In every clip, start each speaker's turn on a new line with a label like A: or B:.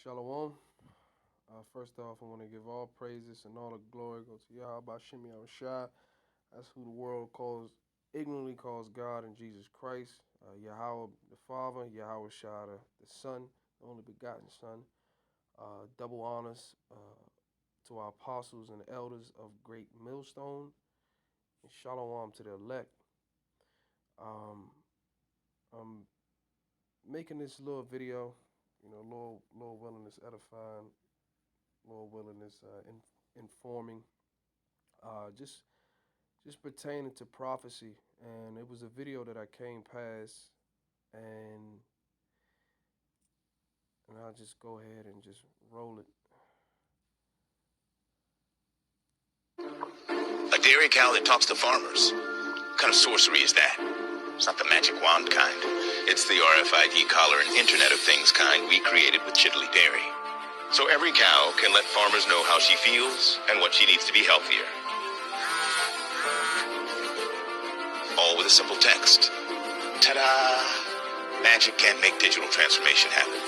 A: Shalom. First off, I want to give all praises and all the glory go to Yahweh Shemi Shai. That's who the world ignorantly calls God and Jesus Christ. Yahweh the Father, Yahweh Shai the Son, the only begotten Son. Double honors to our apostles and elders of Great Millstone. And Shalom to the elect. I'm making this little video, Lord willing, is edifying, Lord willing, is informing, just pertaining to prophecy. And it was a video that I came past, and I'll just go ahead and just roll it.
B: A dairy cow that talks to farmers. What kind of sorcery is that? It's not the magic wand kind. It's the RFID collar and Internet of Things kind we created with Chitley Dairy. So every cow can let farmers know how she feels and what she needs to be healthier. All with a simple text. Ta-da! Magic can't make digital transformation happen,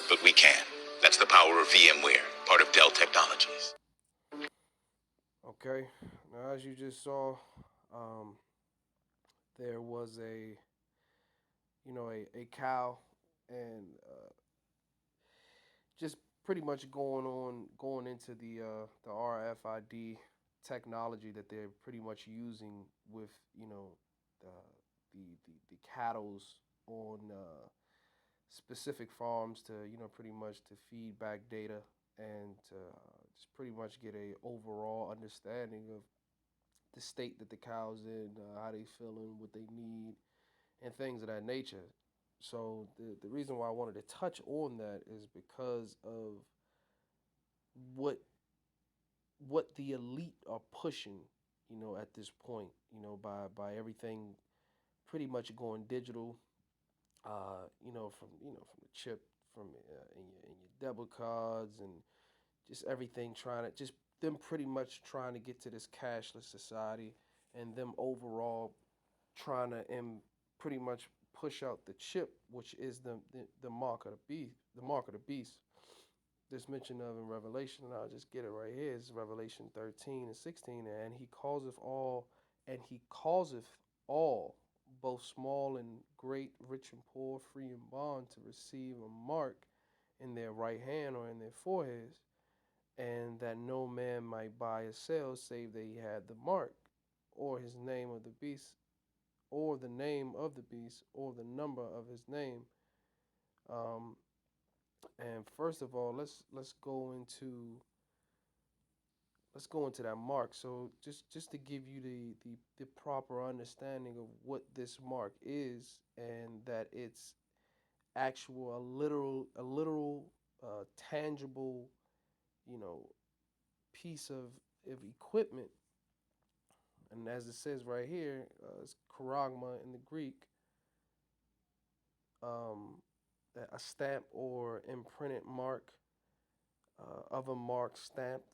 B: but we can. That's the power of VMware, part of Dell Technologies.
A: Okay, now as you just saw, there was a cow, and just pretty much going into the RFID technology that they're pretty much using with the cattle's on specific farms to pretty much to feed back data and to just pretty much get a overall understanding of the state that the cow's in, how they feeling, what they need, and things of that nature. So the reason why I wanted to touch on that is because of what the elite are pushing, at this point, by everything pretty much going digital, from the chip, from in your debit cards, and just everything, trying to just them pretty much trying to get to this cashless society, and them overall trying to pretty much push out the chip, which is the mark of the beast. The mark of the beast. This mention of in Revelation, and I'll just get it right here, is Revelation 13 and 16, and he causeth all, both small and great, rich and poor, free and bond, to receive a mark in their right hand or in their foreheads, and that no man might buy or sell save that he had the mark, or his name of the beast, or the name of the beast, or the number of his name. And first of all, let's go into that mark. So just to give you the proper understanding of what this mark is, and that it's actual a literal tangible piece of equipment. And as it says right here, it's charagma in the Greek, a stamp or imprinted mark, of a mark stamped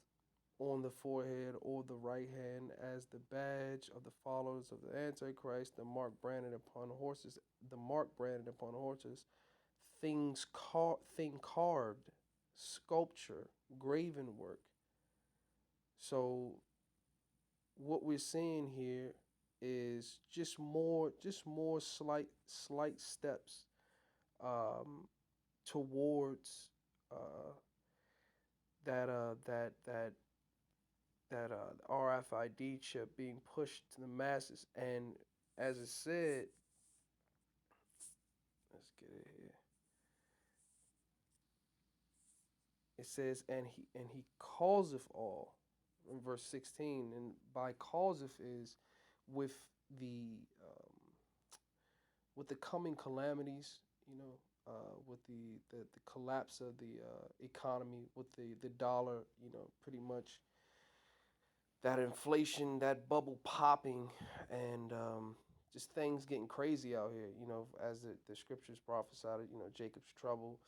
A: on the forehead or the right hand as the badge of the followers of the Antichrist, the mark branded upon horses, thing carved, sculpture, graven work. So what we're seeing here is just more slight steps towards that RFID chip being pushed to the masses. And as it said, let's get it here. It says, and he causeth all, in verse 16, and by causeth is with the coming calamities, with the collapse of the economy, with the dollar, pretty much that inflation, that bubble popping, and just things getting crazy out here, as the scriptures prophesied, Jacob's trouble,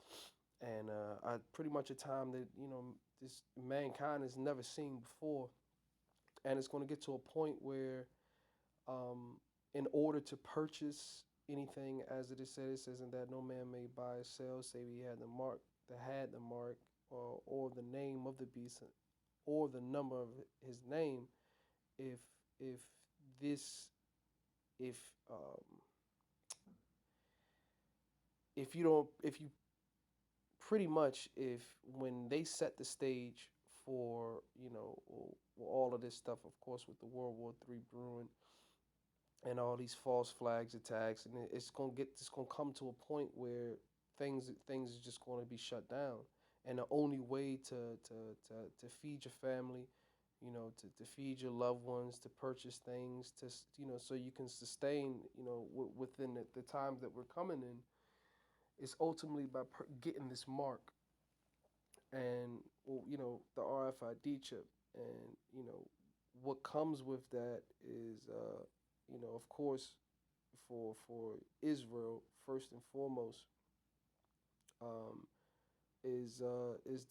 A: and pretty much a time that, this mankind has never seen before. And it's going to get to a point where, in order to purchase anything, as it is said, it says, and that no man may buy or sell save he had the mark that had the mark, or the name of the beast, or the number of his name, if if this if if you don't if you pretty much, if when they set the stage for, all of this stuff, of course, with the World War III brewing and all these false flags attacks, and it's gonna come to a point where things are just going to be shut down, and the only way to feed your family, to feed your loved ones, to purchase things, so you can sustain, within the times that we're coming in, is ultimately by getting this mark, and, well, the RFID chip, and, what comes with that is, of course, for Israel, first and foremost, um, is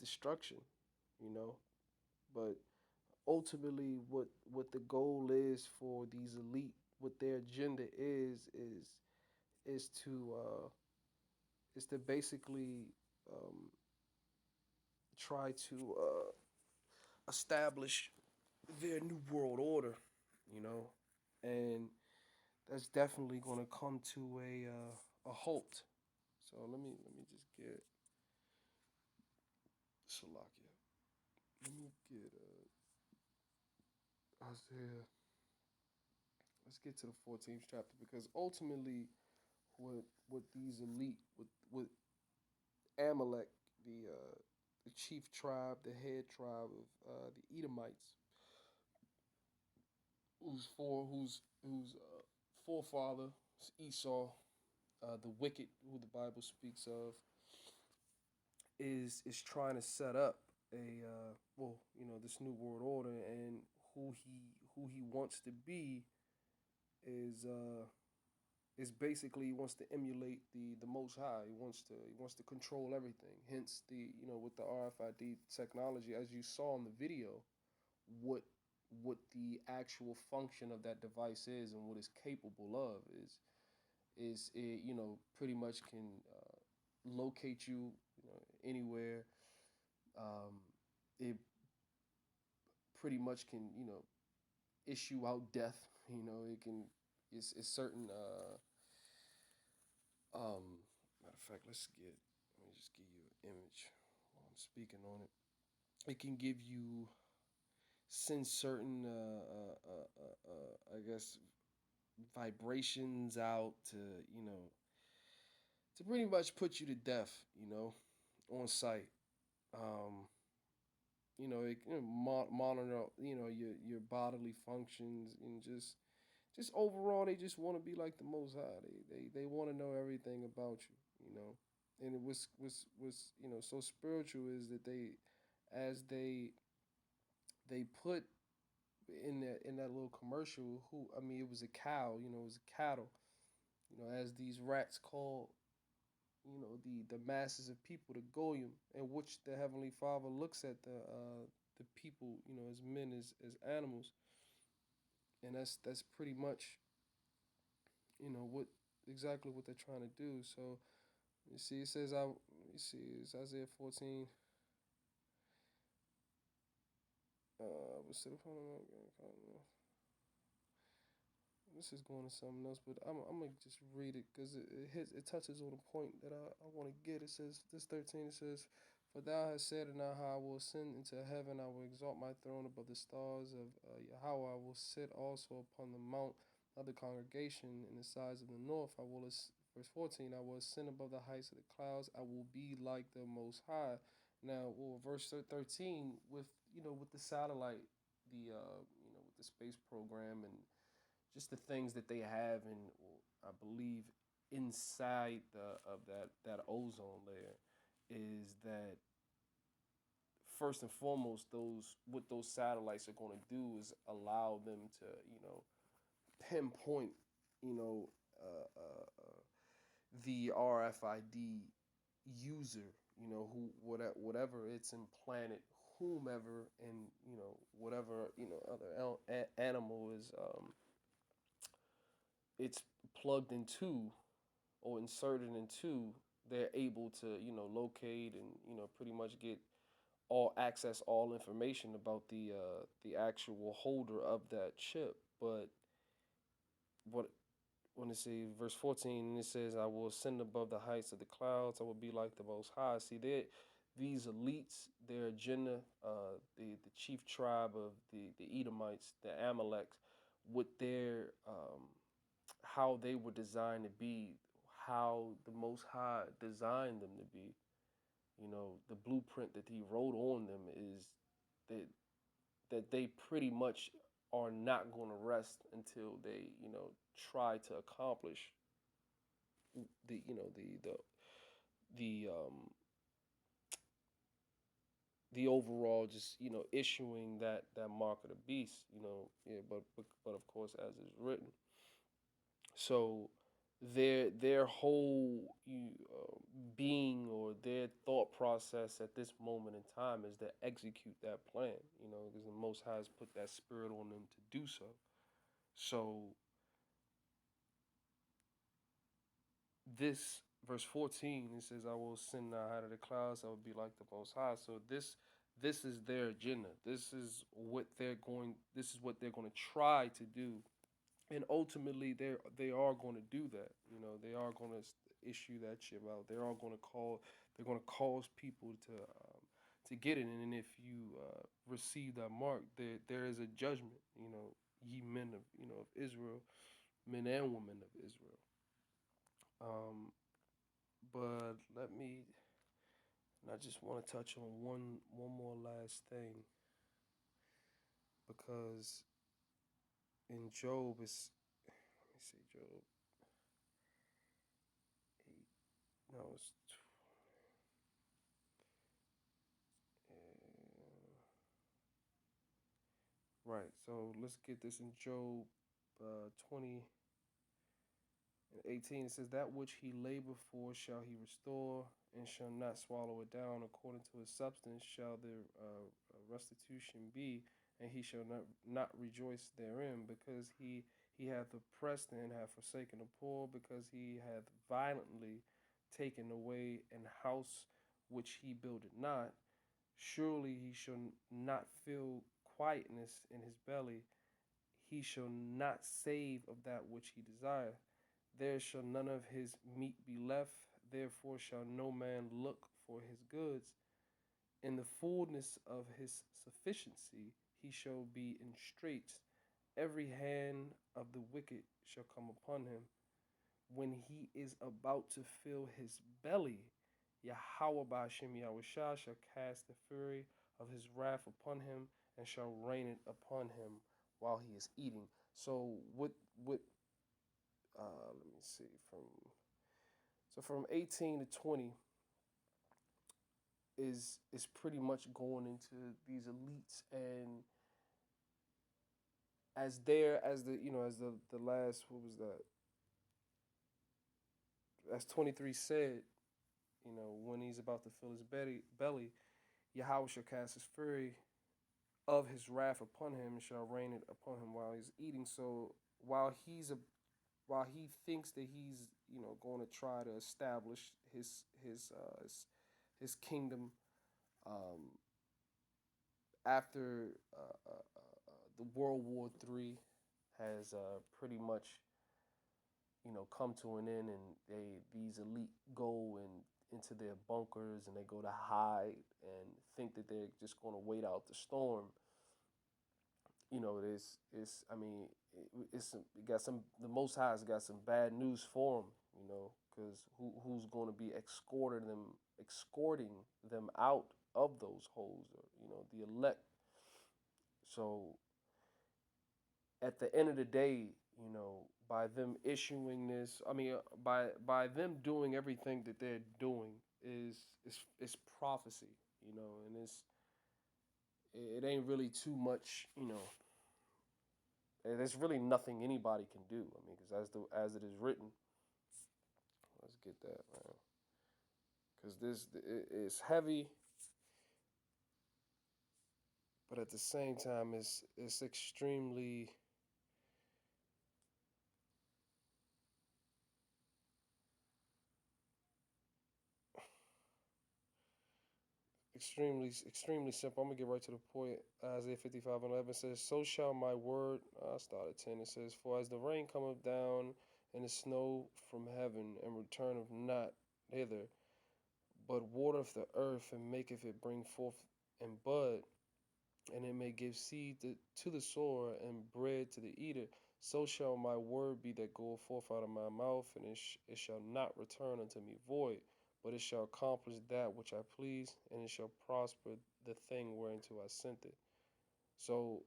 A: destruction, you know. But ultimately, what the goal is for these elite, what their agenda is to basically, um, try to establish their new world order, you know, and that's definitely going to come to a halt. So let me just get Salakia. Let me get Isaiah. Let's get to the 14th chapter, because ultimately, what these elite, with Amalek, the chief tribe, the head tribe of the Edomites, whose forefather is Esau, the wicked, who the Bible speaks of, is trying to set up a, this new world order, and who he wants to be is, basically, he wants to emulate the Most High. He wants to control everything. Hence, with the RFID technology, as you saw in the video, what the actual function of that device is, and what it's capable of is it, pretty much can locate you, anywhere. Um, it pretty much can, issue out death. It can. It's certain. Matter of fact, let me just give you an image while I'm speaking on it. It can give you, send certain, I guess, vibrations out to, to pretty much put you to death, on site. Um, it can monitor, your bodily functions, and just overall, they just want to be like the Most High. They want to know everything about you, And it was so spiritual, is that as they put in that little commercial, it was a cow, it was a cattle, as these rats call, the masses of people, the goyim, in which the Heavenly Father looks at the people, as men, as animals, and that's pretty much, what exactly what they're trying to do. So you see, it says, you see, it's Isaiah 14. What's the This is going to something else, but I'm gonna just read it, because it touches on a point that I want to get. It says, this 13. It says, "For thou hast said, and now how I will ascend into heaven, I will exalt my throne above the stars of Yahweh. I will sit also upon the mount of the congregation in the sides of the north. Verse 14, I will ascend above the heights of the clouds. I will be like the Most High." Now, well, verse 13, with the satellite, with the space program, and just the things that they have, and, I believe, inside of that ozone layer, is that, first and foremost, those satellites are going to do is allow them to, pinpoint, you know the RFID user, who, whatever it's implanted, whomever, and, whatever, other animal is, it's plugged into or inserted into, they're able to locate and pretty much get all access, all information about the actual holder of that chip. But what when it says verse 14, and it says, "I will ascend above the heights of the clouds. I will be like the Most High." See, these elites, their agenda, the chief tribe of the Edomites, the Amaleks, with their how they were designed to be, how the Most High designed them to be. The blueprint that He wrote on them is that they pretty much are not going to rest until they try to accomplish the you know the overall, just issuing that mark of the beast. Yeah, but of course, as is written. So their whole being, or their thought process at this moment in time, is to execute that plan. Because the Most High has put that spirit on them to do so. So this verse 14, it says, "I will send the height of the clouds. I will be like the Most High." So this is their agenda. This is what they're going. This is what they're going to try to do, and ultimately they are going to do that. They are going to issue that chip out. They are going to call. They're going to cause people to get it. And if you receive that mark, there is a judgment. Ye men of of Israel, men and women of Israel. Um, but let me. And I just want to touch on one more last thing, because in Job, it's, let me see, Job 8. No, it's right. So let's get this in Job 20 and 18. It says, "That which he labored for shall he restore, and shall not swallow it down. According to his substance shall the restitution be, and he shall not rejoice therein, because he hath oppressed and hath forsaken the poor, because he hath violently taken away an house which he builded not. Surely he shall not feel quietness in his belly. He shall not save of that which he desireth. There shall none of his meat be left. Therefore shall no man look for his goods. In the fullness of his sufficiency he shall be in straits. Every hand of the wicked shall come upon him. When he is about to fill his belly, Yahweh Ba'ashem Yahushua shall cast the fury of his wrath upon him, and shall rain it upon him while he is eating." So let me see, from 18 to 20 is pretty much going into these elites, and as the last, what was that, as 23 said, when he's about to fill his belly, Yahweh shall cast his fury of his wrath upon him, and shall rain it upon him while he's eating. So while he thinks that he's going to try to establish his kingdom, um, after the World War III has pretty much come to an end, and these elite go into their bunkers, and they go to hide and think that they're just going to wait out the storm. It's I mean it's it got some the Most High's got some bad news for them, because who's going to be escorting them out of those holes, or the elect. So at the end of the day, by them issuing this, I mean, by them doing everything that they're doing, is prophecy, and it ain't really too much, there's really nothing anybody can do. I mean, because as it is written, let's get that, man, because it's heavy, but at the same time, it's extremely. extremely simple. I'm gonna get right to the point. Isaiah 55:11 says, "So shall my word." I start at 10. It says, "For as the rain cometh down and the snow from heaven, and returneth not hither, but watereth the earth and maketh it bring forth and bud, and it may give seed to the sower and bread to the eater, so shall my word be that goeth forth out of my mouth, and it shall not return unto me void, but it shall accomplish that which I please, and it shall prosper the thing whereunto I sent it." So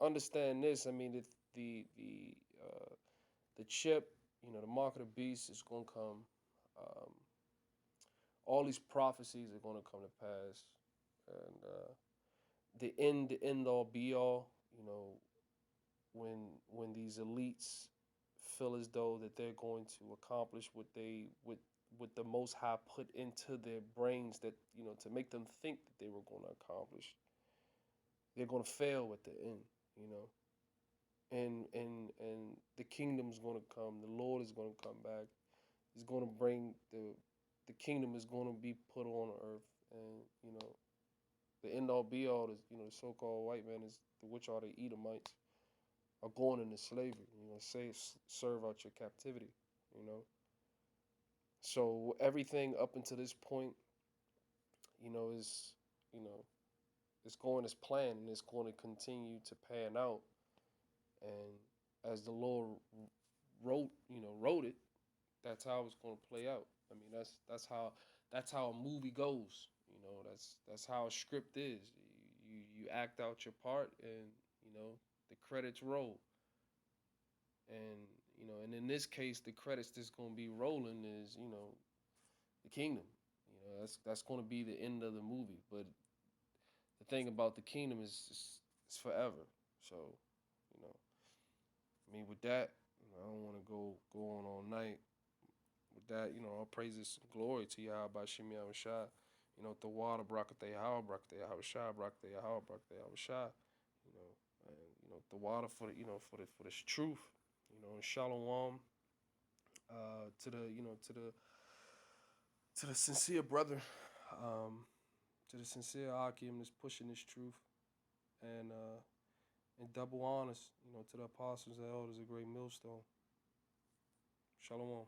A: understand this. I mean, the chip, the mark of the beast is going to come. Um, all these prophecies are going to come to pass, and the end all be all. When these elites feel as though that they're going to accomplish what the Most High put into their brains, that to make them think that they were going to accomplish, they're going to fail at the end. You know, and the kingdom's going to come. The Lord is going to come back. He's going to bring the kingdom is going to be put on earth, and the end all be all is the so-called white man, is which are the Edomites, are going into slavery. Serve out your captivity. You know, so everything up until this point, is you know it's going as planned, and it's going to continue to pan out. And as the Lord wrote it, that's how it's going to play out. I mean, that's how a movie goes. That's how a script is. You act out your part, and the credits roll. And and in this case, the credits that's going to be rolling is the kingdom. That's going to be the end of the movie. But the thing about the kingdom is it's forever. So you know, I mean, with that, I don't want to go on all night. With that, all praises and glory to Yahweh Shemi Awashai. The water Brakate How, Brakate Awashai, Brakate How, Brakate Awashai. And the water for for this truth. And Shalom. To the to the sincere brother, um, to the sincere Akim that's pushing this truth, and double honors, to the apostles and elders, a great millstone. Shalom.